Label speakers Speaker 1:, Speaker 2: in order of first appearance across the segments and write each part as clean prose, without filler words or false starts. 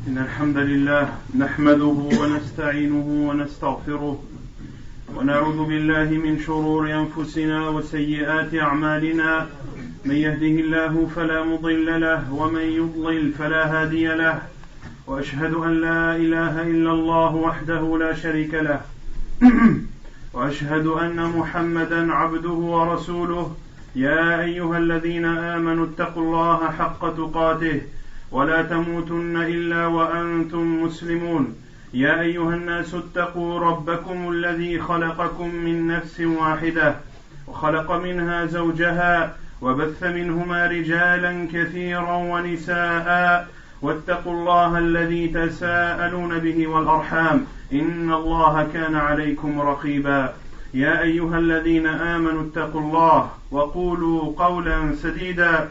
Speaker 1: إن الحمد لله نحمده ونستعينه ونستغفره ونعوذ بالله من شرور أنفسنا وسيئات أعمالنا من يهده الله فلا مضل له ومن يضلل فلا هادي له وأشهد أن لا إله إلا الله وحده لا شريك له وأشهد أن محمدا عبده ورسوله يا أيها الذين آمنوا اتقوا الله حق تقاته ولا تموتن إلا وأنتم مسلمون يا أيها الناس اتقوا ربكم الذي خلقكم من نفس واحدة وخلق منها زوجها وبث منهما رجالا كثيرا ونساء واتقوا الله الذي تساءلون به والأرحام إن الله كان عليكم رقيبا يا أيها الذين آمنوا اتقوا الله وقولوا قولا سديدا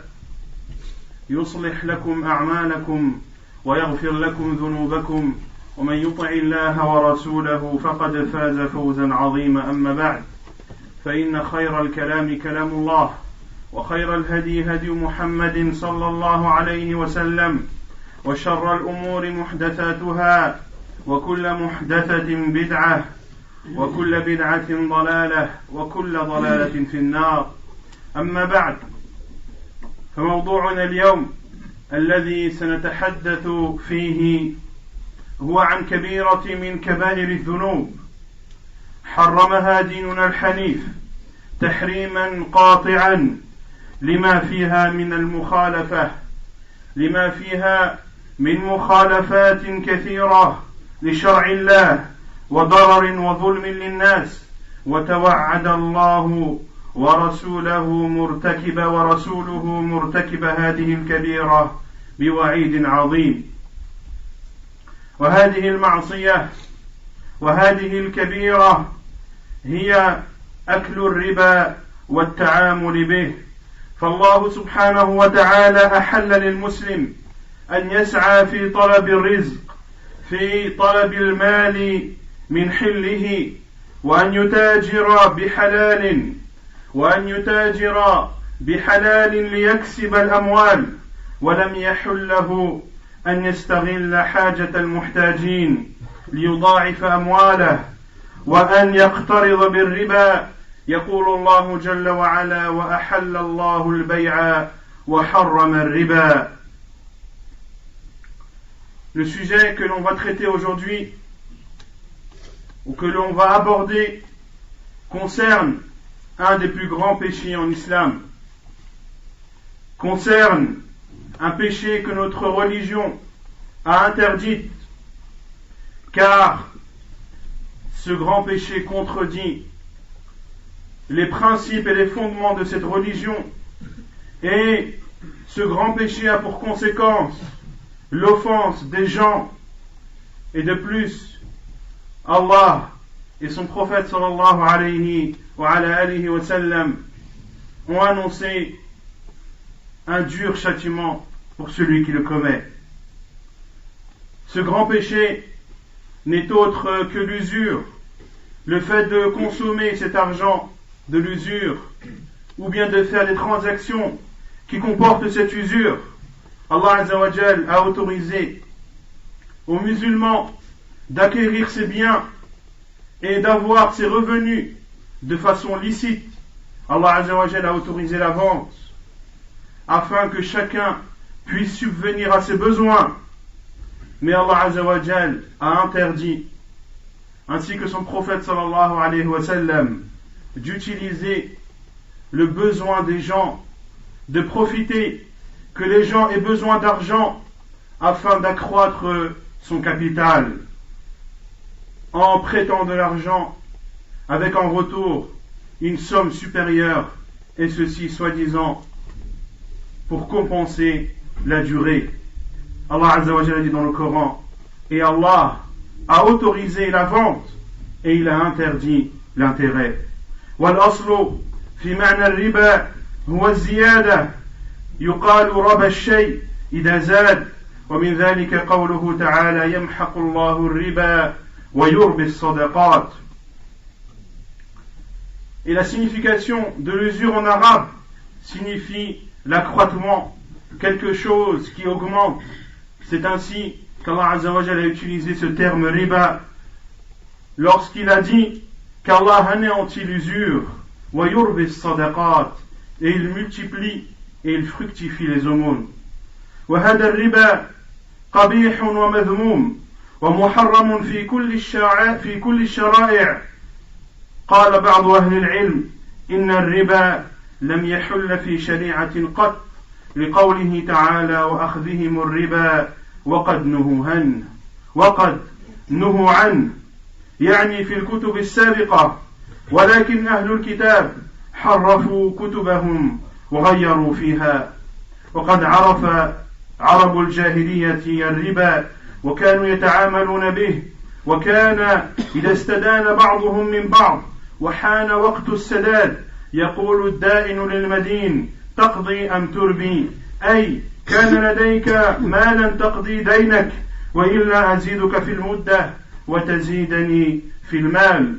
Speaker 1: يصلح لكم أعمالكم ويغفر لكم ذنوبكم ومن يطع الله ورسوله فقد فاز فوزا عظيما أما بعد فإن خير الكلام كلام الله وخير الهدي هدي محمد صلى الله عليه وسلم وشر الأمور محدثاتها وكل محدثة بدعة وكل بدعة ضلالة وكل ضلالة في النار أما بعد فموضوعنا اليوم الذي سنتحدث فيه هو عن كبيرة من كبائر الذنوب حرمها ديننا الحنيف تحريما قاطعا لما فيها من المخالفة لما فيها من مخالفات كثيرة لشرع الله وضرر وظلم للناس وتوعد الله ورسوله مرتكب هذه الكبيرة بوعيد عظيم وهذه المعصية وهذه الكبيرة هي أكل الربا والتعامل به فالله سبحانه وتعالى أحل للمسلم أن يسعى في طلب الرزق في طلب المال من حله وأن يتاجر بحلال ليكسب الأموال ولم يحل له أن يستغل حاجة المحتاجين ليضاعف أمواله وأن يقترض بالربا يقول الله جل وعلا وأحل الله البيع وحرم الربا. Le sujet que l'on va traiter aujourd'hui ou que l'on va aborder concerne un des plus grands péchés en islam, concerne un péché que notre religion a interdit, car ce grand péché contredit les principes et les fondements de cette religion, et ce grand péché a pour conséquence l'offense des gens, et de plus, Allah et son prophète sallallahu alayhi wa sallam ont annoncé un dur châtiment pour celui qui le commet. Ce grand péché n'est autre que l'usure, le fait de consommer cet argent de l'usure, ou bien de faire des transactions qui comportent cette usure. Allah Azza wa Jal a autorisé aux musulmans d'acquérir ces biens et d'avoir ses revenus de façon licite. Allah Azza wa Jal a autorisé la vente afin que chacun puisse subvenir à ses besoins. Mais Allah Azza wa Jal a interdit, ainsi que son prophète sallallahu alayhi wa sallam, d'utiliser le besoin des gens, de profiter que les gens aient besoin d'argent afin d'accroître son capital en prêtant de l'argent avec en retour une somme supérieure, et ceci soi-disant pour compenser la durée. Allah Azza wa Jalla dit dans le Coran, et Allah a autorisé la vente et il a interdit l'intérêt. والأصل في معنى الربا هو الزيادة يقال ربا الشيء إذا زاد ومن ذلك قوله تعالى يمحق الله الربا ويربي الصدقات. Et la signification de l'usure en arabe signifie l'accroissement, quelque chose qui augmente. C'est ainsi qu'Allah Azza wa Jalla a utilisé ce terme riba lorsqu'il a dit qu'Allah anéantit l'usure, wa yurbi sadaqat, et il multiplie et il fructifie les aumônes. وهذا الربا قبيح ومذموم ومحرم في كل الشرائع. قال بعض أهل العلم إن الربا لم يحل في شريعة قط لقوله تعالى وأخذهم الربا وقد نهوا عنه يعني في الكتب السابقة، ولكن أهل الكتاب حرفوا كتبهم وغيروا فيها. وقد عرف عرب الجاهلية الربا وكانوا يتعاملون به، وكان إذا استدان بعضهم من بعض وحان وقت السداد يقول الدائن للمدين تقضي أم تربي، أي كان لديك مالا تقضي دينك وإلا أزيدك في المدة وتزيدني في المال.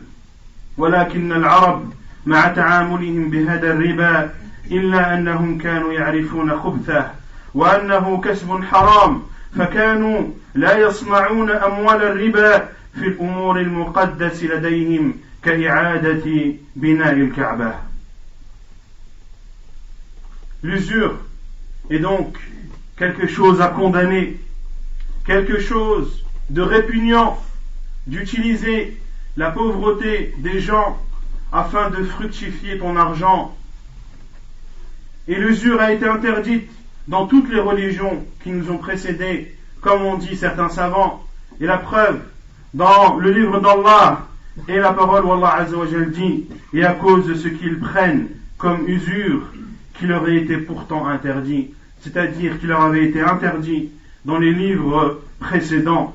Speaker 1: ولكن العرب مع تعاملهم بهذا الربا إلا أنهم كانوا يعرفون خبثه وأنه كسب حرام، فكانوا لا يصنعون أموال الربا في الأمور المقدس لديهم كإعادة بناء الكعبة. L'usure est donc quelque chose à condamner, quelque chose de répugnant, d'utiliser la pauvreté des gens afin de fructifier ton argent. Et l'usure a été interdite dans toutes les religions qui nous ont précédés, comme ont dit certains savants. Et la preuve, dans le livre d'Allah et la parole où Allah Azza wa Jal dit, et à cause de ce qu'ils prennent comme usure, qui leur a été pourtant interdit, c'est-à-dire qui leur avait été interdit dans les livres précédents.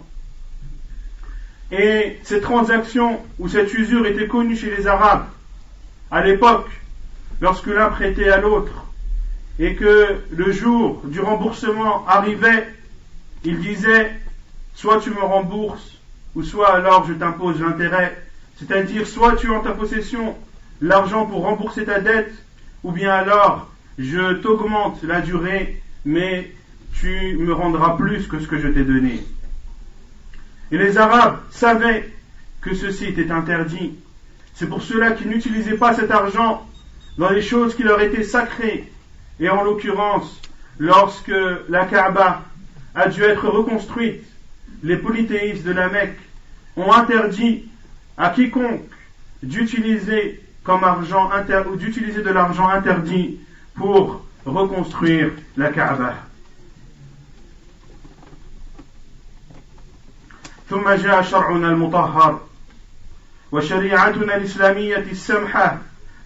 Speaker 1: Et cette transaction ou cette usure était connue chez les Arabes à l'époque, lorsque l'un prêtait à l'autre et que le jour du remboursement arrivait, il disait soit tu me rembourses ou soit alors je t'impose l'intérêt, c'est-à-dire soit tu as en ta possession l'argent pour rembourser ta dette ou bien alors je t'augmente la durée mais tu me rendras plus que ce que je t'ai donné. Et les Arabes savaient que ceci était interdit. C'est pour cela qu'ils n'utilisaient pas cet argent dans les choses qui leur étaient sacrées. Et en l'occurrence, lorsque la Kaaba a dû être reconstruite, les polythéistes de la Mecque ont interdit à quiconque d'utiliser de l'argent interdit pour reconstruire la Kaaba. ثم جاء شرعنا المطهر وشريعتنا الإسلامية السمحة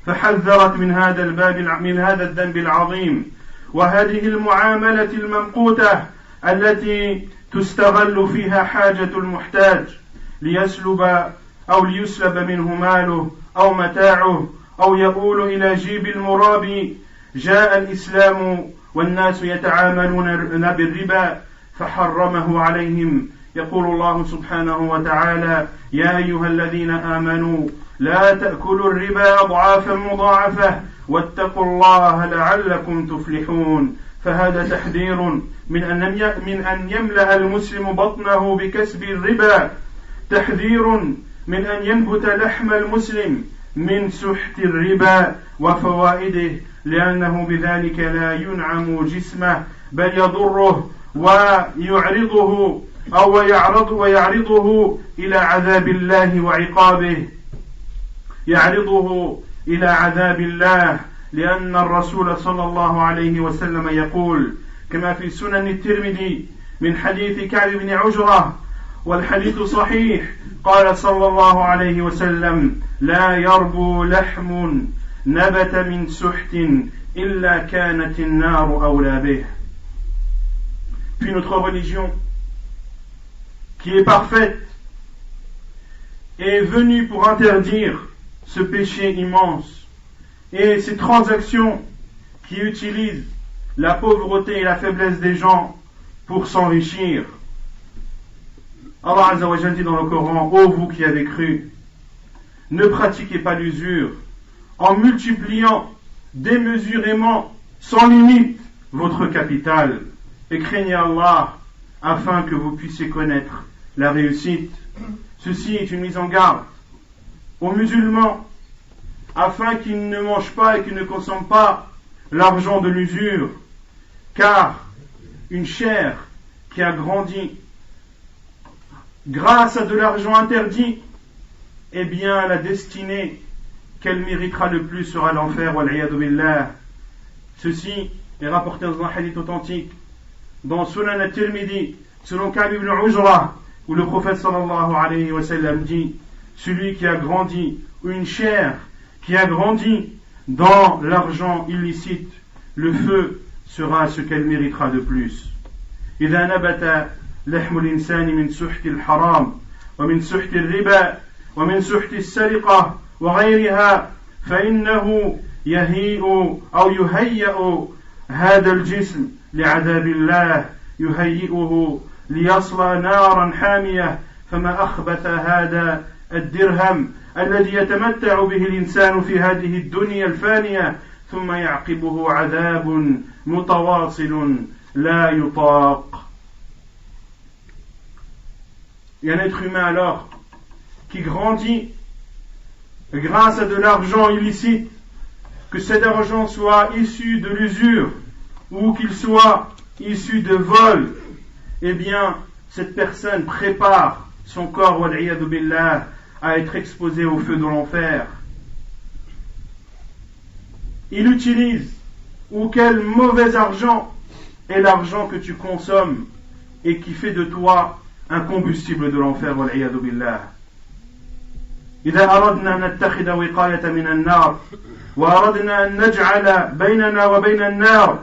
Speaker 1: فحذرت من هذا الذنب العظيم وهذه المعاملة الممقوتة التي تستغل فيها حاجة المحتاج ليسلب منه ماله أو متاعه أو يؤول إلى جيب المرابي. جاء الإسلام والناس يتعاملون بالربا فحرمه عليهم. يقول الله سبحانه وتعالى يا أيها الذين آمنوا لا تأكلوا الربا أضعافا مضاعفة واتقوا الله لعلكم تفلحون. فهذا تحذير من أن يملأ المسلم بطنه بكسب الربا، تحذير من أن ينبت لحم المسلم من سحت الربا وفوائده، لأنه بذلك لا ينعم جسمه بل يضره ويعرضه ويعرضه إلى عذاب الله وعقابه، يعرضه إلى عذاب الله، لأن الرسول صلى الله عليه وسلم يقول كما في سنن الترمذي من حديث كعب بن عجرة والحديث صحيح، قال صلى الله عليه وسلم لا يربو لحم نبت من سحت إلا كانت النار أولى به. Puis notre religion qui est parfaite est venue pour interdire ce péché immense et ces transactions qui utilisent la pauvreté et la faiblesse des gens pour s'enrichir. Allah Azza wa Jalla dit dans le Coran: ô vous qui avez cru, ne pratiquez pas l'usure en multipliant démesurément, sans limite, votre capital, et craignez Allah, afin que vous puissiez connaître la réussite. Ceci est une mise en garde aux musulmans, afin qu'ils ne mangent pas et qu'ils ne consomment pas l'argent de l'usure, car une chair qui a grandi grâce à de l'argent interdit, eh bien la destinée qu'elle méritera le plus sera l'enfer, wal-'iyadu billah. Ceci est rapporté dans un hadith authentique dans Sunan al-Tirmidhi selon Ka'b ibn Ujra, où le prophète sallallahu alayhi wa sallam dit: celui qui a grandi, ou une chair qui a grandi dans l'argent illicite, le feu sera ce qu'elle méritera de plus. إذا نبت لحم الإنسان من سحت الحرام ومن سحت الربا ومن سحت السرقة وغيرها فإنه يهيئ أو يهيئ هذا الجسم لعذاب الله، يهيئه ليصلى نارا حامية، فما أخبث هذا الدرهم الذي يتمتع به الإنسان في هذه الدنيا الفانية ثم يعقبه عذاب متواصل لا يطاق. Il y a un être humain alors qui grandit grâce à de l'argent illicite, que cet argent soit issu de l'usure ou qu'il soit issu de vol, eh bien cette personne prépare son corps, wal-'iyadu billah, à être exposé au feu de l'enfer. Il utilise, ou quel mauvais argent est l'argent que tu consommes et qui fait de toi un combustible de l'enfer, wal-'iyadu billah. إذا أردنا أن نتخذ وقاية من النار وأردنا أن نجعل بيننا وبين النار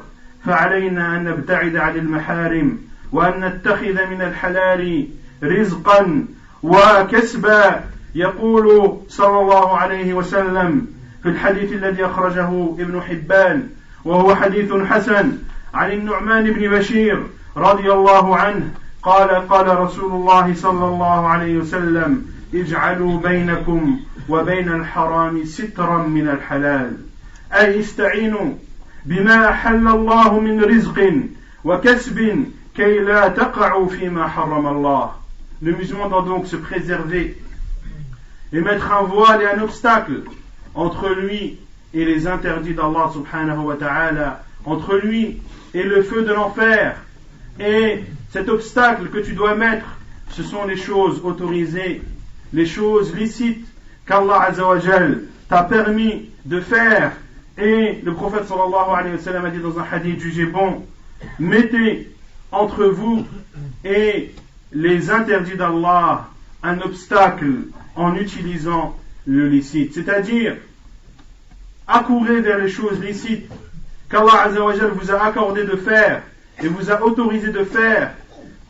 Speaker 1: فعلينا أن نبتعد عن المحارم وأن نتخذ من الحلال رزقا وكسبا. يقول صلى الله عليه وسلم في الحديث الذي أخرجه ابن حبان وهو حديث حسن عن النعمان بن بشير رضي الله عنه قال: قال رسول الله صلى الله عليه وسلم: اجعلوا بينكم وبين الحرام سترا من الحلال، أي استعينوا بما أحل الله من رزق وكسب كي لا تقعوا فيما حرم الله. Le musulman doit donc se préserver et mettre un voile et un obstacle entre lui et les interdits d'Allah subhanahu wa ta'ala, entre lui et le feu de l'enfer. Et cet obstacle que tu dois mettre, ce sont les choses autorisées, les choses licites qu'Allah Azza wa Jal t'a permis de faire. Et le prophète sallallahu alayhi wa sallam a dit dans un hadith jugé bon: mettez entre vous et les interdits d'Allah un obstacle en utilisant le licite, c'est-à-dire accourez vers les choses licites qu'Allah Azza wa Jal vous a accordé de faire et vous a autorisé de faire.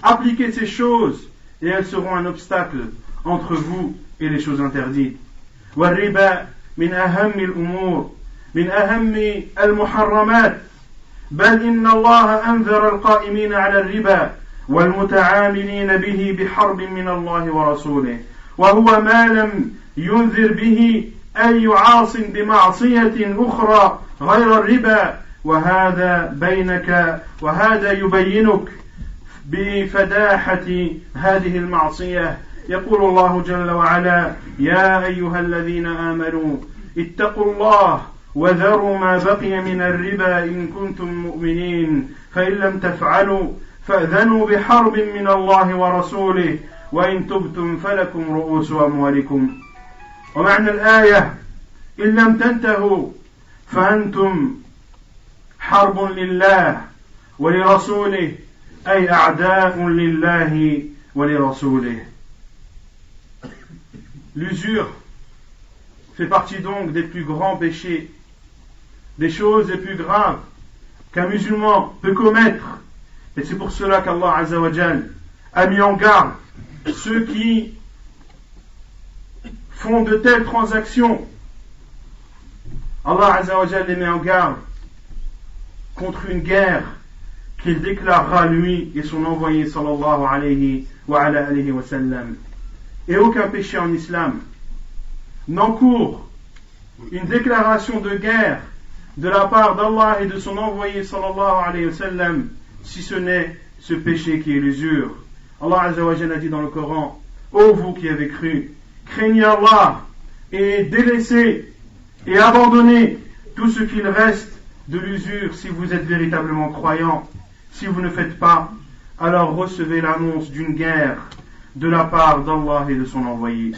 Speaker 1: Appliquez ces choses et elles seront un obstacle entre vous et les choses interdites. والربا من أهم الأمور من أهم المحرمات، بل إن الله أنذر القائمين على الربا والمتعاملين به بحرب من الله ورسوله، وهو ما لم ينذر به أي يعاص بمعصية أخرى غير الربا، وهذا بينك وهذا يبينك بفداحة هذه المعصية. يقول الله جل وعلا: يا أيها الذين آمنوا اتقوا الله وذروا ما بقي من الربا إن كنتم مؤمنين فإن لم تفعلوا فأذنوا بحرب من الله ورسوله وإن تبتم فلكم رؤوس أموالكم. ومعنى الآية: إن لم تنتهوا فأنتم حرب لله ولرسوله، أي أعداء لله ولرسوله. L'usure fait partie donc des plus grands péchés, des choses les plus graves qu'un musulman peut commettre. Et c'est pour cela qu'Allah Azza wa Jal a mis en garde ceux qui font de telles transactions. Allah Azza wa Jal les met en garde contre une guerre qu'il déclarera lui et son envoyé sallallahu alayhi wa sallam. Et aucun péché en islam n'encourt une déclaration de guerre de la part d'Allah et de son envoyé sallallahu alayhi wa sallam, si ce n'est ce péché qui est l'usure. Allah Azza wa Jalla a dit dans le Coran: ô vous qui avez cru, craignez Allah et délaissez et abandonnez tout ce qu'il reste de l'usure si vous êtes véritablement croyants. Si vous ne faites pas, alors recevez l'annonce d'une guerre de la part d'Allah et de son envoyé.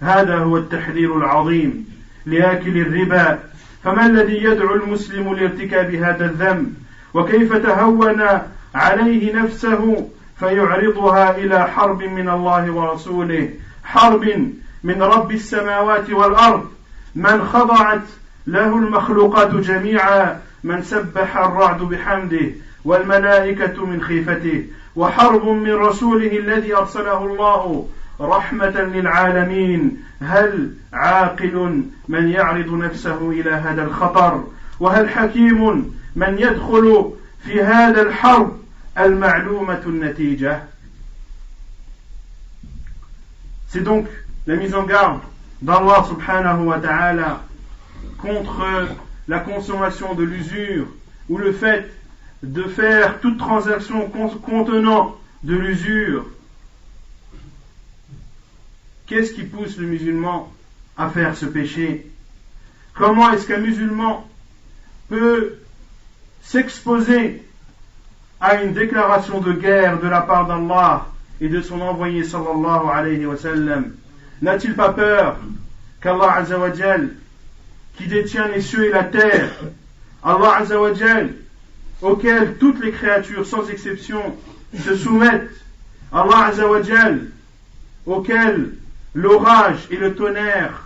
Speaker 1: هذا هو التحذير العظيم لآكل الربا. فما الذي يدعو المسلم لارتكاب هذا الذنب؟ وكيف تهون عليه نفسه فيعرضها إلى حرب من الله ورسوله، حرب من رب السماوات والأرض، من خضعت له المخلوقات جميعا، من سبح الرعد بحمده والملائكة من خيفته، وحرب من رسوله الذي أرسله الله رحمة للعالمين. هل عاقل من يعرض نفسه إلى هذا الخطر؟ وهل حكيم من يدخل في هذا الحرب المعلومة النتيجة؟ C'est donc la mise en garde d'Allah subhanahu wa ta'ala contre la consommation de l'usure ou le fait de faire toute transaction contenant de l'usure. Qu'est-ce qui pousse le musulman à faire ce péché? Comment est-ce qu'un musulman peut s'exposer à une déclaration de guerre de la part d'Allah et de son envoyé sallallahu alayhi wa sallam? N'a-t-il pas peur qu'Allah Azza wa Jal, qui détient les cieux et la terre, Allah Azza wa Jal, auquel toutes les créatures sans exception se soumettent, Allah Azza wa Jal, auquel l'orage et le tonnerre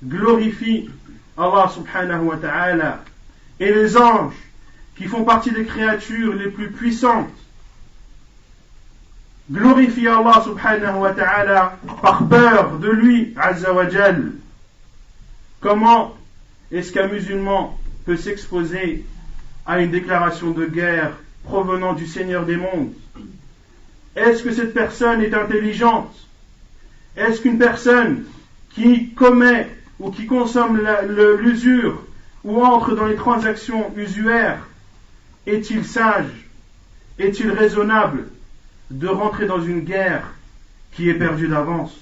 Speaker 1: glorifient Allah subhanahu wa ta'ala, et les anges qui font partie des créatures les plus puissantes glorifient Allah subhanahu wa ta'ala par peur de lui Azza wa Jal. Comment est-ce qu'un musulman peut s'exposer à une déclaration de guerre provenant du Seigneur des mondes? Est-ce que cette personne est intelligente? Est-ce qu'une personne qui commet ou qui consomme l'usure ou entre dans les transactions usuaires, est-il sage? Est-il raisonnable de rentrer dans une guerre qui est perdue d'avance?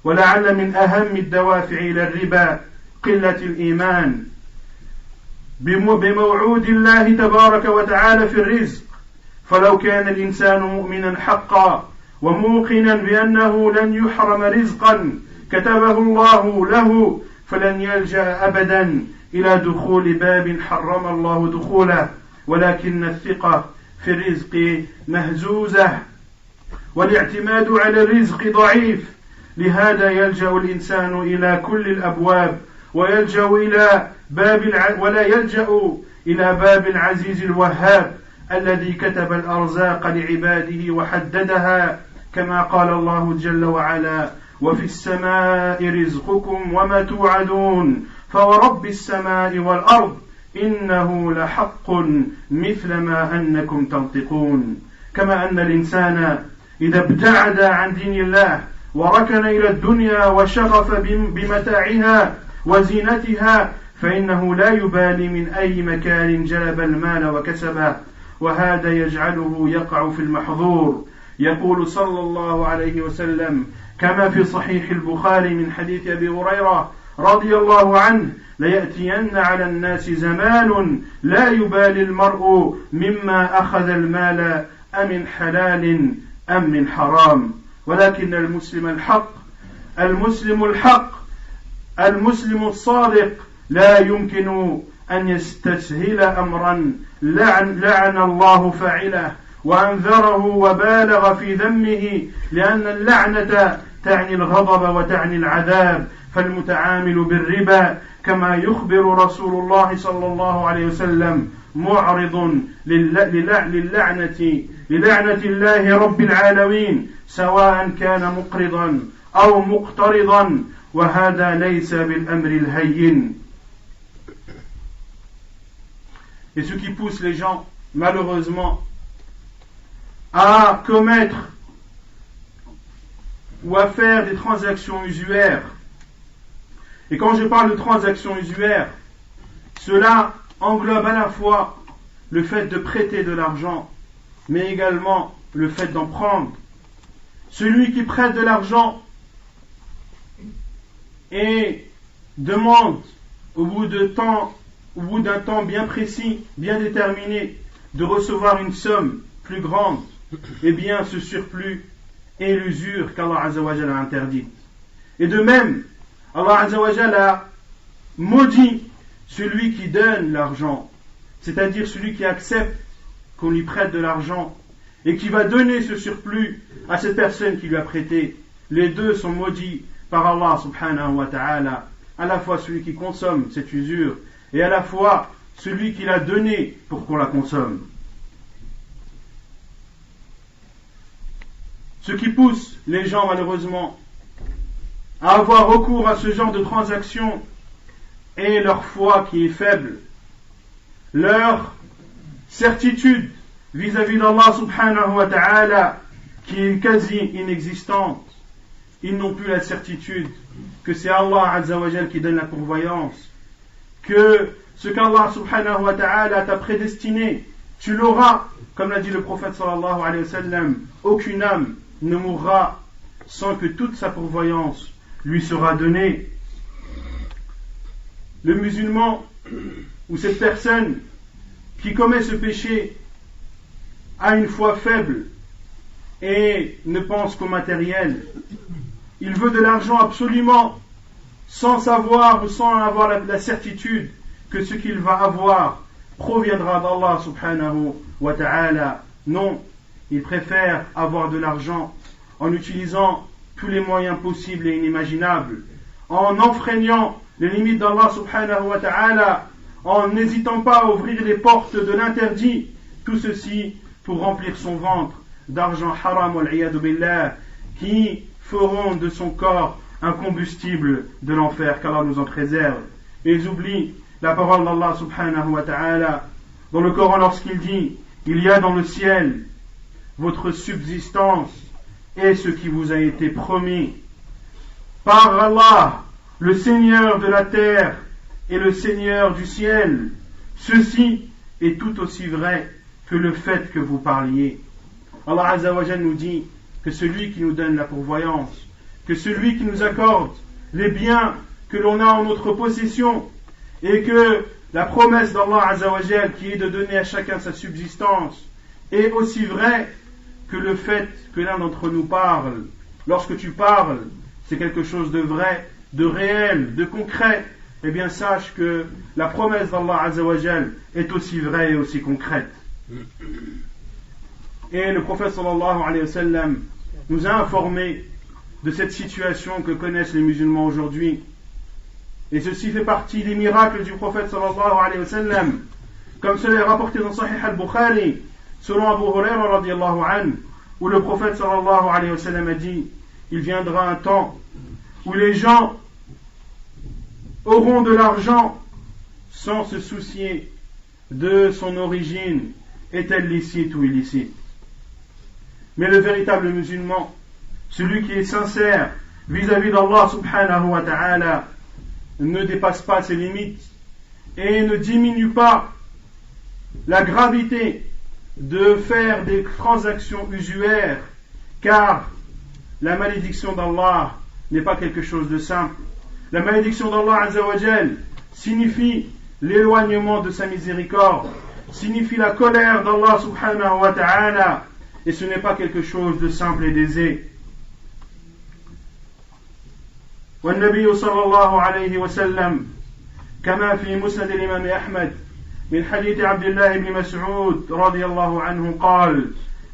Speaker 1: ولعل من أهم الدوافع إلى الربا قلة الإيمان بموعود الله تبارك وتعالى في الرزق، فلو كان الإنسان مؤمنا حقا وموقنا بأنه لن يحرم رزقا كتبه الله له فلن يلجأ أبدا إلى دخول باب حرم الله دخوله، ولكن الثقة في الرزق مهزوزة والاعتماد على الرزق ضعيف، لهذا يلجأ الإنسان إلى كل الأبواب ولا يلجأ إلى باب العزيز الوهاب الذي كتب الأرزاق لعباده وحددها، كما قال الله جل وعلا: وفي السماء رزقكم وما توعدون فورب السماء والأرض إنه لحق مثل ما أنكم تنطقون. كما أن الإنسان إذا ابتعد عن دين الله وركن إلى الدنيا وشغف بمتاعها وزينتها فإنه لا يبالي من أي مكان جلب المال وكسبه، وهذا يجعله يقع في المحظور. يقول صلى الله عليه وسلم كما في صحيح البخاري من حديث أبي هريرة رضي الله عنه: ليأتين على الناس زمان لا يبالي المرء مما أخذ المال أمن حلال أم من حرام، ولكن المسلم الصادق لا يمكن أن يستسهل أمرا لعن الله فاعله وأنذره وبالغ في ذمه، لأن اللعنة تعني الغضب وتعني العذاب. فالمتعامل بالربا كما يخبر رسول الله صلى الله عليه وسلم معرض للعنة الله رب العالمين سواء كان مقرضا أو مقترضا، وهذا ليس بالأمر الهين. Et ce qui pousse les gens, malheureusement, à commettre ou à faire des transactions usuaires. Et quand je parle de transactions usuaires, cela englobe à la fois le fait de prêter de l'argent mais également le fait d'en prendre. Celui qui prête de l'argent et demande au bout d'un temps bien précis, bien déterminé, de recevoir une somme plus grande, eh bien ce surplus est l'usure qu'Allah Azza wa Jalla a interdite. Et de même, Allah Azza wa Jalla a maudit celui qui donne l'argent, c'est-à-dire celui qui accepte qu'on lui prête de l'argent et qui va donner ce surplus à cette personne qui lui a prêté. Les deux sont maudits par Allah subhanahu wa ta'ala, à la fois celui qui consomme cette usure et à la fois celui qui l'a donné pour qu'on la consomme. Ce qui pousse les gens malheureusement à avoir recours à ce genre de transactions est leur foi qui est faible, leur certitude vis-à-vis d'Allah subhanahu wa ta'ala qui est quasi inexistante. Ils n'ont plus la certitude que c'est Allah Azza wa Jal qui donne la pourvoyance, que ce qu'Allah subhanahu wa ta'ala t'a prédestiné, tu l'auras, comme l'a dit le prophète sallallahu alayhi wa sallam, aucune âme ne mourra sans que toute sa pourvoyance lui sera donnée. Le musulman ou cette personne qui commet ce péché a une foi faible et ne pense qu'au matériel. Il veut de l'argent absolument sans savoir ou sans avoir la certitude que ce qu'il va avoir proviendra d'Allah subhanahu wa ta'ala. Non, il préfère avoir de l'argent en utilisant tous les moyens possibles et inimaginables, en enfreignant les limites d'Allah subhanahu wa ta'ala, en n'hésitant pas à ouvrir les portes de l'interdit, tout ceci pour remplir son ventre d'argent haram wal iyadu billah, qui feront de son corps un combustible de l'enfer, qu'Allah nous en préserve. Et ils oublient la parole d'Allah subhanahu wa ta'ala dans le Coran lorsqu'il dit: il y a dans le ciel votre subsistance et ce qui vous a été promis par Allah, le Seigneur de la terre et le Seigneur du ciel. Ceci est tout aussi vrai que le fait que vous parliez. Allah Azza wa Jalla nous dit que celui qui nous donne la pourvoyance, que celui qui nous accorde les biens que l'on a en notre possession, et que la promesse d'Allah Azza wa Jalla qui est de donner à chacun sa subsistance est aussi vrai que le fait que l'un d'entre nous parle. Lorsque tu parles, c'est quelque chose de vrai, de réel, de concret. Eh bien sache que la promesse d'Allah Azza wa Jalla est aussi vraie et aussi concrète. Et le prophète sallallahu alayhi wa sallam nous a informé de cette situation que connaissent les musulmans aujourd'hui. Et ceci fait partie des miracles du prophète sallallahu alayhi wa sallam, comme cela est rapporté dans Sahih al-Bukhari, selon Abu Huraira radiallahu anhu, où le prophète sallallahu alayhi wa sallam a dit: il viendra un temps où les gens auront de l'argent sans se soucier de son origine, est-elle licite ou illicite. Mais le véritable musulman, celui qui est sincère vis-à-vis d'Allah subhanahu wa ta'ala, ne dépasse pas ses limites et ne diminue pas la gravité de faire des transactions usuaires, car la malédiction d'Allah n'est pas quelque chose de simple. La malédiction d'Allah Azza wa Jal signifie l'éloignement de sa miséricorde, signifie la colère d'Allah subhanahu wa ta'ala, et ce n'est pas quelque chose de simple et d'aisé. والنبي صلى الله عليه وسلم كما في مسند الإمام أحمد من حديث عبد الله بن مسعود رضي الله عنه قال: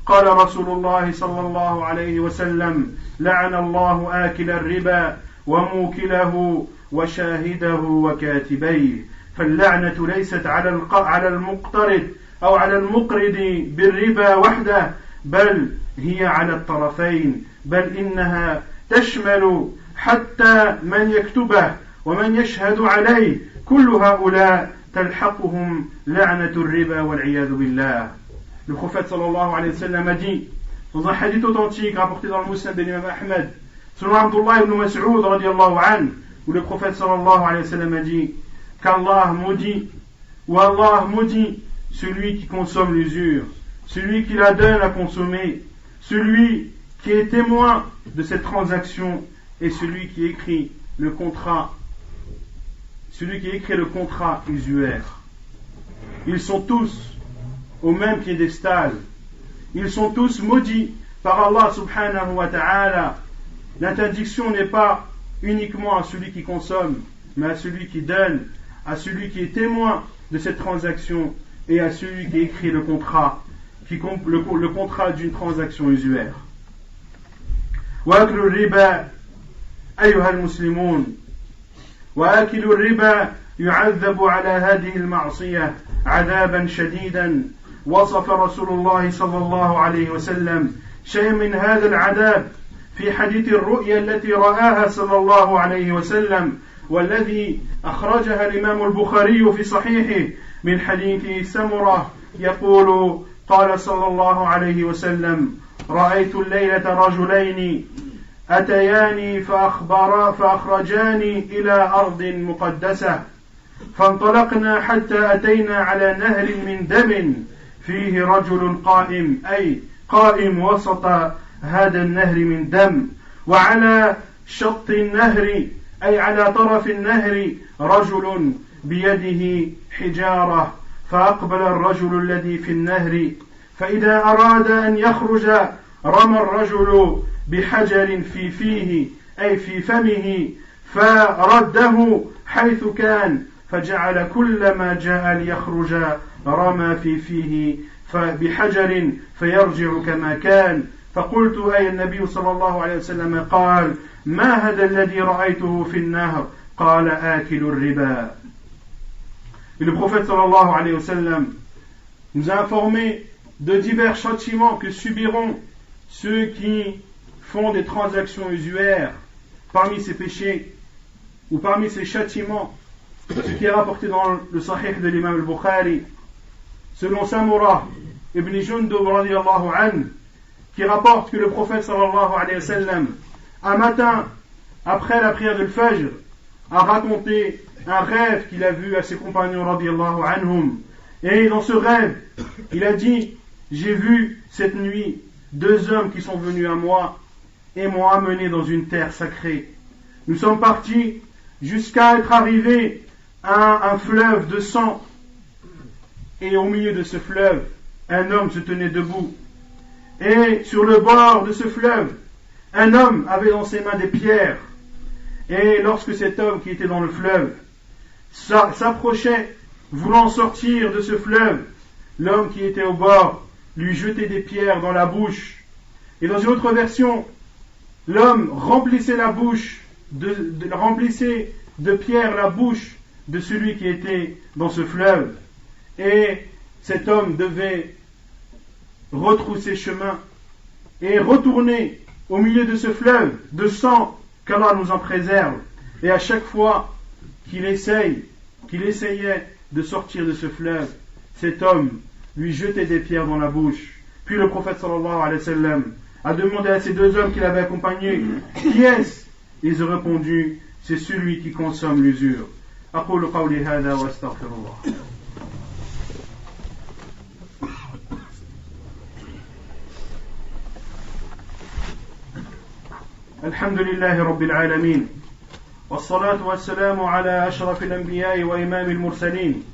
Speaker 1: قال رسول الله صلى الله عليه وسلم: لعن الله آكل الربا وموكله وشاهده وكاتبيه. فاللعنة ليست على المقترض أو على المقرض بالربا وحده، بل هي على الطرفين، بل إنها تشمل حتى من يكتبه ومن يشهد عليه، كل هؤلاء تلحقهم لعنة الربا والعياذ بالله. Le prophète sallallahu alayhi wa sallam a dit dans un hadith authentique rapporté dans le Musnad de l'imam Ahmed, selon Abdullah ibn Mas'ud radiallahu anhu, où le prophète sallallahu alayhi wa sallam a dit qu'Allah maudit, ou Allah maudit celui qui consomme l'usure, celui qui la donne à consommer, celui qui est témoin de cette transaction et celui qui écrit le contrat, usuaire. Ils sont tous au même piédestal. Ils sont tous maudits par Allah subhanahu wa ta'ala. L'interdiction n'est pas uniquement à celui qui consomme, mais à celui qui donne, à celui qui est témoin de cette transaction et à celui qui écrit le contrat, le contrat d'une transaction usuaire. وأكل الربا أيها المسلمون، وآكل الربا يعذب على هذه المعصية عذابا شديدا. وصف رسول الله صلى الله عليه وسلم شيء من هذا العذاب في حديث الرؤيا التي رآها صلى الله عليه وسلم، والذي أخرجها الإمام البخاري في صحيحه من حديث سمرة يقول قال صلى الله عليه وسلم: رأيت الليلة رجلين أتياني فأخرجاني إلى أرض مقدسة، فانطلقنا حتى أتينا على نهر من دم فيه رجل قائم، أي قائم وسط هذا النهر من دم، وعلى شط النهر أي على طرف النهر رجل بيده حجارة، فأقبل الرجل الذي في النهر، فإذا أراد أن يخرج رمى الرجل بحجر في فيه أي في فمه، فرده حيث كان، فجعل كل ما جاء ليخرج رمى في فيه بحجر فيرجع كما كان. فقلت أي النبي صلى الله عليه وسلم قال: ما هذا الذي رأيته في النهر؟ قال: آكل الربا. Et le prophète sallallahu alayhi wa sallam nous a informé de divers châtiments que subiront ceux qui font des transactions usuaires. Parmi ces péchés ou parmi ces châtiments, ce qui est rapporté dans le Sahih de l'imam al-Bukhari, selon Samura ibn Jundub radiyallahu anhu, qui rapporte que le prophète sallallahu alayhi wa sallam, un matin après la prière de l'Fajr, a raconté un rêve qu'il a vu à ses compagnons radiyallahu anhum. Et dans ce rêve, il a dit: j'ai vu cette nuit deux hommes qui sont venus à moi et m'ont amené dans une terre sacrée. Nous sommes partis jusqu'à être arrivés à un fleuve de sang, et au milieu de ce fleuve, un homme se tenait debout. Et sur le bord de ce fleuve, un homme avait dans ses mains des pierres. Et lorsque cet homme qui était dans le fleuve s'approchait, voulant sortir de ce fleuve, l'homme qui était au bord lui jetait des pierres dans la bouche. Et dans une autre version, l'homme remplissait de pierres la bouche de celui qui était dans ce fleuve. Et cet homme devait retrousser chemin et retourner au milieu de ce fleuve de sang, qu'Allah nous en préserve. Et à chaque fois qu'il essayait de sortir de ce fleuve, cet homme lui jetait des pierres dans la bouche. Puis le prophète sallallahu alayhi wa sallam a demandé à ces deux hommes qui l'avaient accompagné: qui est-ce? Ils ont répondu: c'est celui qui consomme l'usure. أقول قولي هذا وأستغفر الله. الحمد لله رب العالمين، والصلاة والسلام على أشرف الأنبياء وإمام المرسلين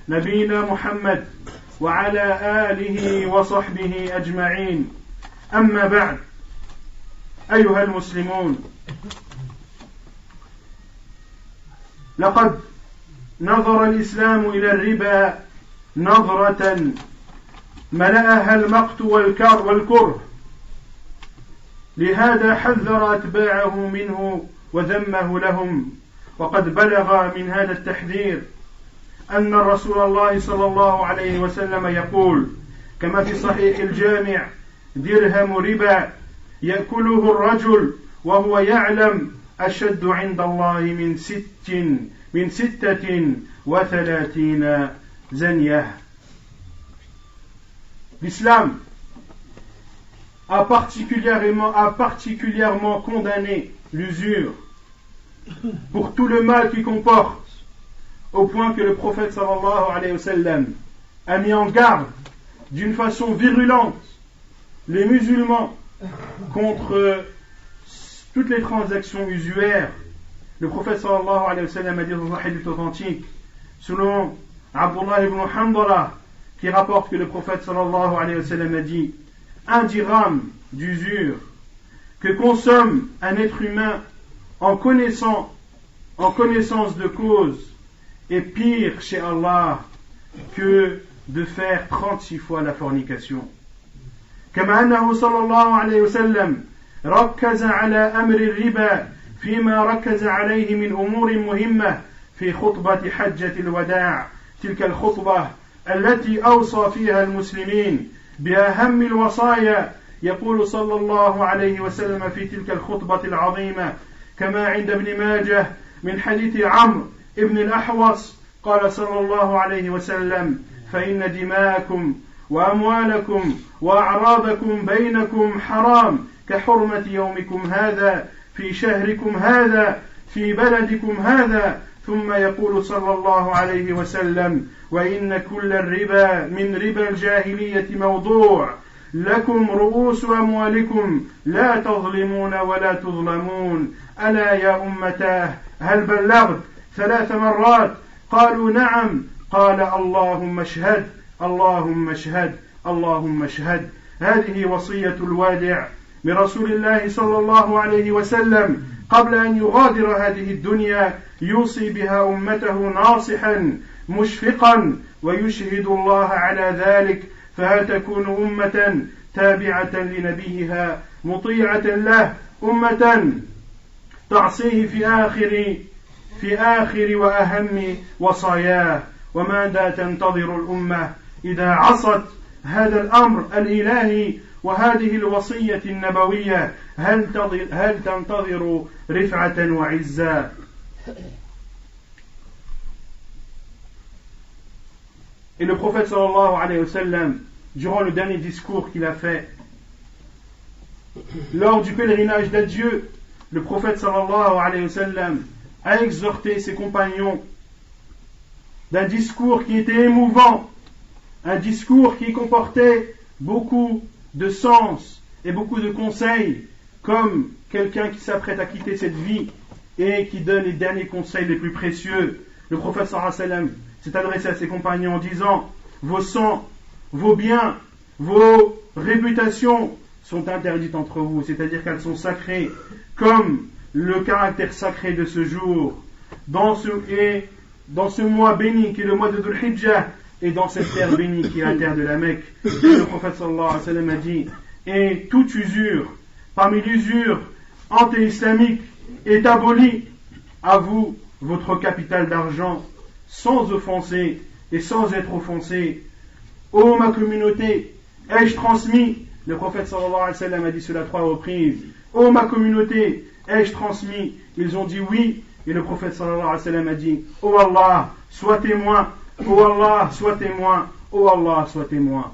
Speaker 1: نبينا محمد وعلى آله وصحبه أجمعين. أما بعد، أيها المسلمون، لقد نظر الإسلام إلى الربا نظرة ملأها المقت والكره، لهذا حذر أتباعه منه وذمه لهم. وقد بلغ من هذا التحذير أن رسول الله صلى الله عليه وسلم يقول كما في صحيح الجامع: درهم ربا يأكله الرجل وهو يعلم أشد عند الله من 36 زنية. L'islam a particulièrement condamné l'usure pour tout le mal qu'il comporte, au point que le prophète sallallahu alayhi wa sallam a mis en garde d'une façon virulente les musulmans contre toutes les transactions usuaires. Le prophète sallallahu alayhi wa sallam a dit dans un hadith authentique, selon Abdullah ibn Hanbala, qui rapporte que le prophète sallallahu alayhi wa sallam a dit: un dirham d'usure que consomme un être humain en connaissance de cause est pire chez Allah que de faire 36 fois la fornication. كما أنه صلى الله عليه وسلم ركز على أمر الربا فيما ركز عليه من أمور مهمة في خطبة حجة الوداع، تلك الخطبة التي أوصى فيها المسلمين بأهم الوصايا. يقول صلى الله عليه وسلم في تلك الخطبة العظيمة كما عند ابن ماجه من حديث عمرو ابن الأحوص قال صلى الله عليه وسلم: فإن دماءكم وأموالكم وأعراضكم بينكم حرام كحرمة يومكم هذا في شهركم هذا في بلدكم هذا. ثم يقول صلى الله عليه وسلم: وإن كل الربا من ربا الجاهلية موضوع لكم رؤوس أموالكم لا تظلمون ولا تظلمون. ألا يا أمتاه هل بلغت؟ 3 مرات. قالوا نعم. قال: اللهم اشهد اللهم اشهد اللهم اشهد. هذه وصية الوادع لرسول الله صلى الله عليه وسلم قبل أن يغادر هذه الدنيا، يوصي بها أمته ناصحا مشفقا ويشهد الله على ذلك، فهل تكون أمة تابعة لنبيها مطيعة له، أمة تعصيه في آخر وأهم وصاياه؟ وماذا تنتظر الأمة إذا عصت هذا الأمر الإلهي وهذه الوصية النبوية؟ هل تنتظر رفعة وعزة؟ Et le prophète sallallahu alayhi wa sallam, durant le dernier discours qu'il a fait lors du pèlerinage d'adieu, le prophète sallallahu alayhi wa sallam a exhorté ses compagnons d'un discours qui était émouvant, un discours qui comportait beaucoup de sens et beaucoup de conseils, comme quelqu'un qui s'apprête à quitter cette vie et qui donne les derniers conseils les plus précieux. Le prophète sallallahu alayhi wa sallam s'est adressé à ses compagnons en disant: vos sangs, vos biens, vos réputations sont interdites entre vous, c'est-à-dire qu'elles sont sacrées, comme le caractère sacré de ce jour, dans ce mois béni qui est le mois de Dhul Hijjah, et dans cette terre bénie qui est la terre de la Mecque. Le prophète sallallahu alayhi wa sallam a dit: et toute usure parmi l'usure anti-islamique est abolie. À vous votre capital d'argent, sans offenser et sans être offensé. Ô ma communauté, ai-je transmis? Le prophète sallallahu alayhi wa sallam a dit cela 3 reprises. Ô ma communauté, ai-je transmis? Ils ont dit oui. Et le prophète sallallahu alayhi wa sallam a dit: ô Allah, sois témoin. Ô Allah, sois témoin. Ô Allah, sois témoin.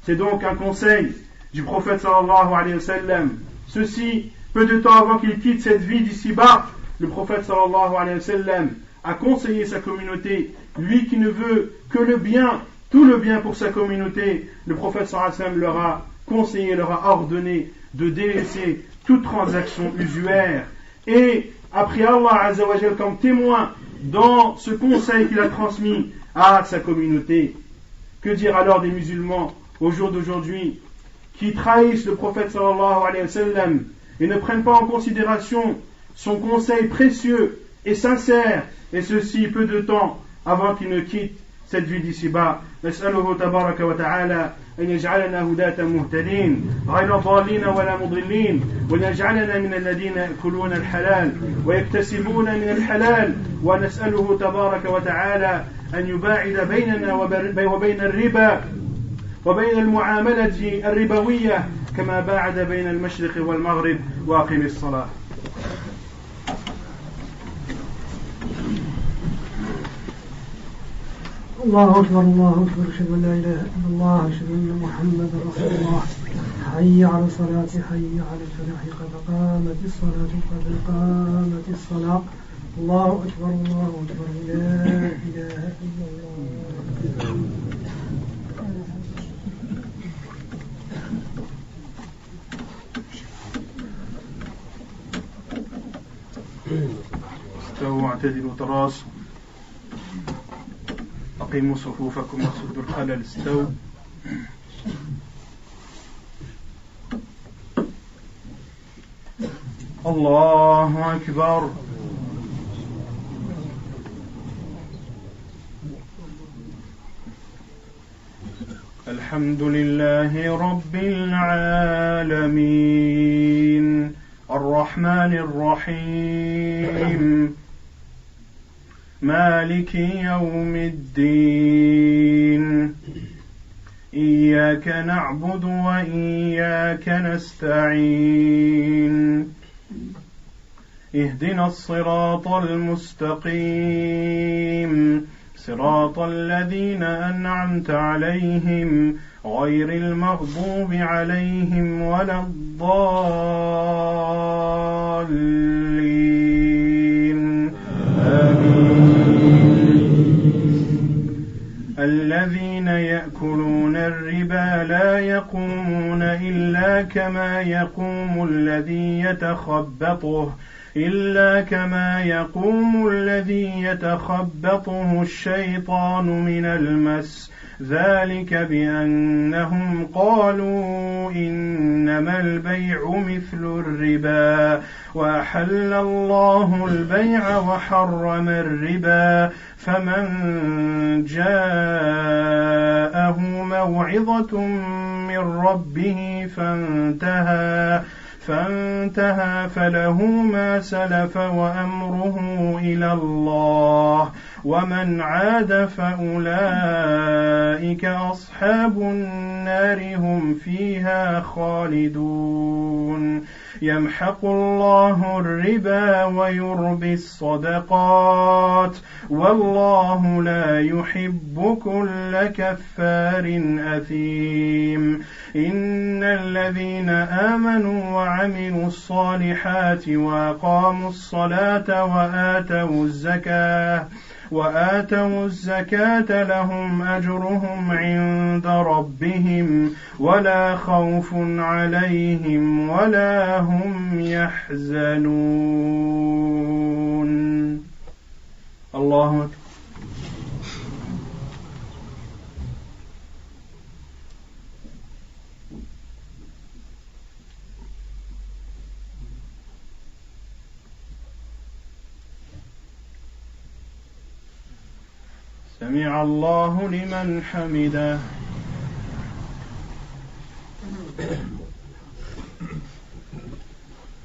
Speaker 1: C'est donc un conseil du prophète sallallahu alayhi wa sallam. Ceci, peu de temps avant qu'il quitte cette vie d'ici-bas, le prophète sallallahu alayhi wa sallam a conseillé sa communauté, lui qui ne veut que le bien, tout le bien pour sa communauté. Le prophète sallallahu alayhi wa sallam leur a conseillé, leur a ordonné de délaisser toute transaction usuaire. Et après Allah Azza wa Jal comme témoin dans ce conseil qu'il a transmis à sa communauté. Que dire alors des musulmans au jour d'aujourd'hui qui trahissent le prophète sallallahu alayhi wa sallam et ne prennent pas en considération son conseil précieux et sincère, et ceci peu de temps avant qu'il ne quitte cette vie d'ici-bas. نسأله تبارك وتعالى أن يجعلنا هداة مهتدين غير ضالين ولا مضلين، وأن يجعلنا من الذين يأكلون الحلال ويكتسبون من الحلال، ونسأله تبارك وتعالى أن يباعد بيننا وبين الربا وبين المعاملة الربوية كما باعد بين المشرق والمغرب. وأقم الصلاة.
Speaker 2: الله أكبر الله أكبر، أشهد أن لا إله إلا الله، أشهد أن محمدا رسول الله. حي على الصلاة حي على الفلاح، قد قامت الصلاة قد قامت الصلاة. الله أكبر الله أكبر، لا إله إلا الله.
Speaker 1: استووا واعتدلوا تراصوا أقيموا صفوفكم وسدوا الخلل استووا الله أكبر الحمد لله رب العالمين الرحمن الرحيم مالك يوم الدين إياك نعبد وإياك نستعين اهدنا الصراط المستقيم صراط الذين أنعمت عليهم غير المغضوب عليهم ولا الضالين آمين. الذين يأكلون الربا لا يقومون إلا كما يقوم الذي يتخبطه الشيطان من المس ذلك بأنهم قالوا إنما البيع مثل الربا وأحل الله البيع وحرم الربا فمن جاءه موعظة من ربه فانتهى فله ما سلف وأمره إلى الله ومن عاد فأولئك أصحاب النار هم فيها خالدون يمحق الله الربا ويربي الصدقات والله لا يحب كل كفار أثيم إن الذين آمنوا وعملوا الصالحات وأقاموا الصلاة وآتوا الزكاة لهم أجرهم عند ربهم ولا خوف عليهم ولا هم يحزنون. الله أكبر. سمع الله لمن حمده.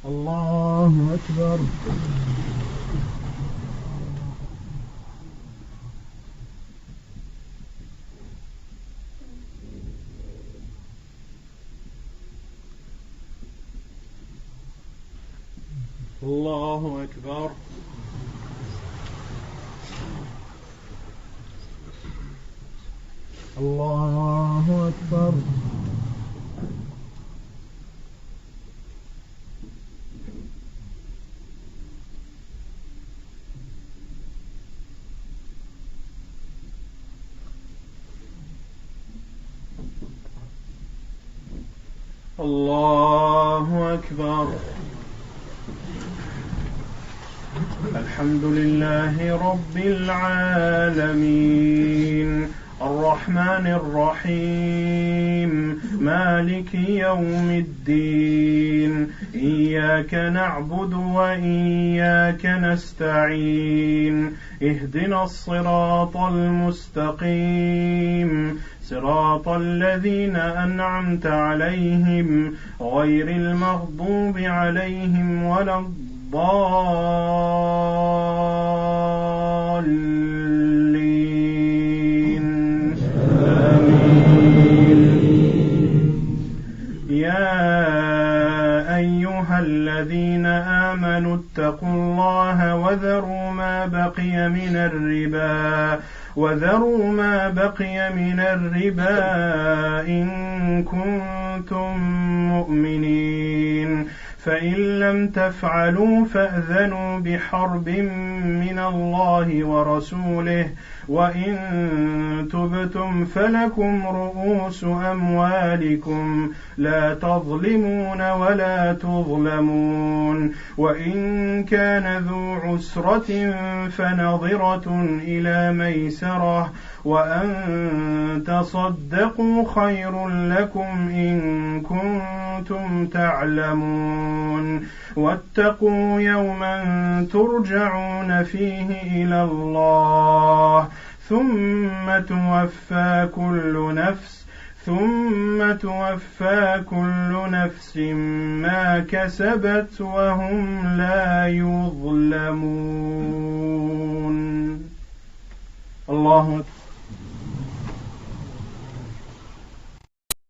Speaker 2: الله أكبر.
Speaker 1: الله أكبر.
Speaker 2: الله أكبر.
Speaker 1: الله أكبر. الحمد لله رب العالمين الرحمن الرحيم مالك يوم الدين إياك نعبد وإياك نستعين اهدنا الصراط المستقيم صراط الذين أنعمت عليهم غير المغضوب عليهم ولا الضالين آمين. يا أيها الذين آمنوا اتقوا الله وذروا ما بقي من الربا إن كنتم مؤمنين فإن لم تفعلوا فأذنوا بحرب من الله ورسوله وإن تبتم فلكم رؤوس أموالكم لا تظلمون ولا تظلمون وإن كان ذو عسرة فنظرة إلى ميسرة وأن تصدقوا خير لكم إن كنتم تعلمون واتقوا يوما ترجعون فيه إلى الله ثم توفى كل نفس ما كسبت وهم لا يظلمون. الله أكبر.